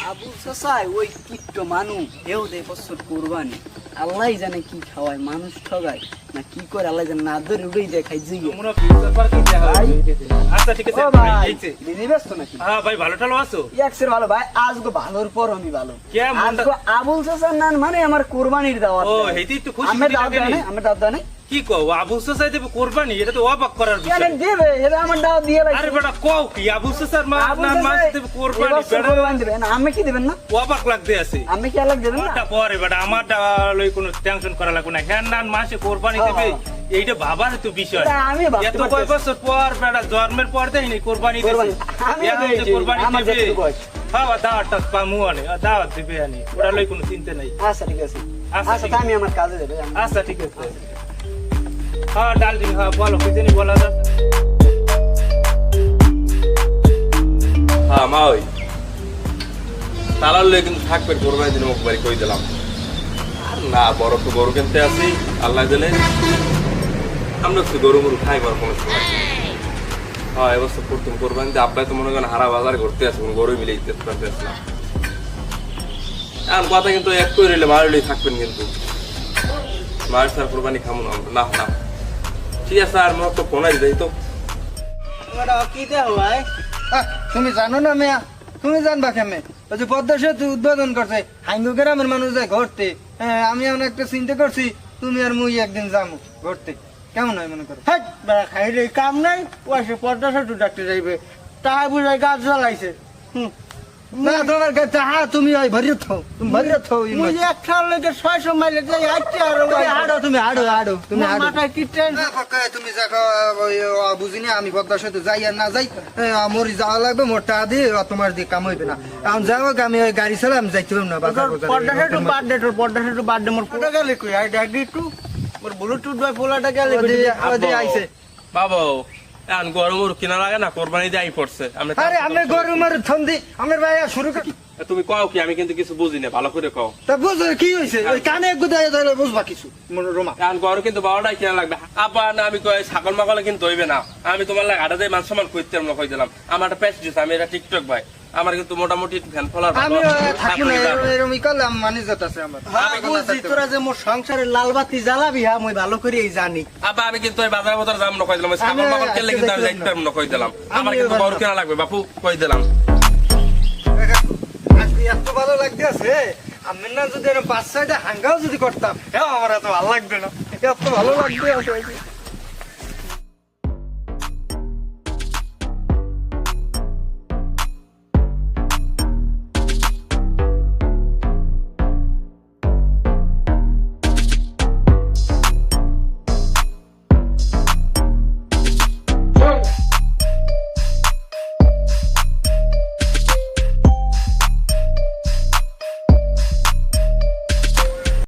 আবুল চাচাই ওই কিট্টো মানুষ হেউ দেয় বছর কোরবানি আল্লাহ জানে কি খাওয়ায় মানুষ ঠগায় না কি করে আল্লাহ জানে না ধরে উড়েই যায় খাই জিগে তোমরা ফিউচার পার্ক কি দেখা হয় আচ্ছা ঠিক আছে এইছে দিদি ব্যস্ত নাকি হ্যাঁ ভাই ভালো টালো আছো একসের ভালো ভাই আজকে ভালোর পর আমি ভালো কে আজকে আবুল চাচার নাম মানে আমার কোরবানির দাওয়াত ও হেইতি একটু খুশি আমি দাওয়াত দেয় আমি দাওয়াত দেয় কি কও আবু চাচা দেব কোরবানি এটা তো অবাক করার বিষয় কেন দেবে এটা আমার দাওয়াত দিয়ে লাগছে আরে বেটা কও কি আবু চাচার নাম দেব কোরবানি বেটা কোরবানি দিবেন আমি কি দিবেন না অবাক লাগতে আছে আমি কি আলাদা দেবেন না ওটা পরে বেটা আমার লই কোনো টেনশন করা লাগবে না হ্যাঁ না মাসে কোরবানি দেবে এইটা ভাবার তো বিষয় আমি ভাবতে এত কয় বছর পর বেটা জন্মের পর দেয়নি কোরবানি দেবে কোরবানি দেবে হ্যাঁ দাওয়াতটা পামু আনে দাওয়াত দিবে আনি ওটা লই কোনো চিন্তা নাই আচ্ছা ঠিক আছে আচ্ছা আমি আমার কাজে যাবে আচ্ছা ঠিক আছে হ্যাঁ ডালডিং হ্যাঁ বলো কি জানি বলা যা হ্যাঁ মা ওই তালার লয়ে কিন্তু থাকবে কোরবানি দিন মুখ বাড়ি কই দিলাম আর না বড় তো গরু কিনতে আসি আল্লাহ দিলে আমরা তো গরু মরু খাই বার কোনো সময় হ্যাঁ এবছর করতাম কোরবানি দিয়ে আব্বাই তো মনে করেন হারা বাজার ঘুরতে আসে কোনো গরু মিলে ইত্যাদি করতে আসলাম আর কথা কিন্তু এক করে রইলে মারলেই থাকবেন কিন্তু মার স্যার কোরবানি খামো না না না ঠিক আছে আর মনে তো ফোনাই দেয় তো কি দেও ভাই তুমি জানো না মেয়া তুমি জানবা কেমনে ওই যে পদ্মা সেতু উদ্বোধন করছে হাইঙ্গু গ্রামের মানুষ যায় ঘুরতে হ্যাঁ আমি এমন একটা চিন্তা করছি তুমি আর মুই একদিন যাবো ঘুরতে কেমন হয় মনে করো হ্যাঁ বেড়া খাই রে কাম নাই ও আসে পদ্মা সেতু ডাকতে যাইবে তাহা বুঝাই গাছ জ্বালাইছে না তোমার কাছে হ্যাঁ তুমি ওই ভরিয়ে থাও তুমি ভরিয়ে থাও মুই একটা লেগে 600 মাইলে যাই আইতে আর তুমি আড়ো তুমি আড়ো মাথায় কি ট্রেন তুমি দেখো বুঝিনি আমি পদ্মা সেতু যাই আর না যাই মরি যাওয়া লাগবে মোর টাকা দিয়ে তোমার দিয়ে কাম হইবে না এখন যাও আমি ওই গাড়ি চালাই আমি যাইতে না পদ্মা সেতু বাদ দে তোর পদ্মা সেতু বাদ দে মোর ফটো গেলে কই আই ডাক দি একটু মোর ব্লুটুথ বাই পোলাটা গেলে আইছে বাবা এখন গরম কিনা লাগে না কোরবানি দিয়ে আই পড়ছে আরে আমি গরু মারু থন্দি আমার ভাই শুরু করি তুমি কও কি আমি কিন্তু কিছু বুঝি না ভালো করে কও তা বুঝ কি হয়েছে ওই কানে গুদায় ধরে বুঝবা কিছু রোমা এখন গরম কিন্তু বারোটাই কিনা লাগবে আব্বা না আমি কই ছাগল মাগলে কিন্তু হইবে না আমি তোমার লাগে আটা দিয়ে মান সমান করতে আমরা কই দিলাম আমার একটা পেস্ট দিছে আমি এটা টিকটক ভাই আমার কিন্তু মোটামুটি ফ্যান ফলোয়ার আমি থাকি না এরকমই করলাম মানিজত আছে আমার বুঝছি তোরা যে মোর সংসারে লাল বাতি জ্বালাবি হ্যাঁ মই ভালো করে জানি আব্বা আমি কিন্তু ওই বাজার বাজার যাম না কই দিলাম ছাগল মাগল কেলে কিন্তু আমি যাইতে পারবো না কই দিলাম আমার কিন্তু গরু কিনা লাগবে বাপু কই দিলাম এত ভালো লাগতেছে আমি না যদি 5-6টা হাঙ্গাও যদি করতাম হ্যাঁ আমার এত ভালো লাগবে না এত ভালো লাগবে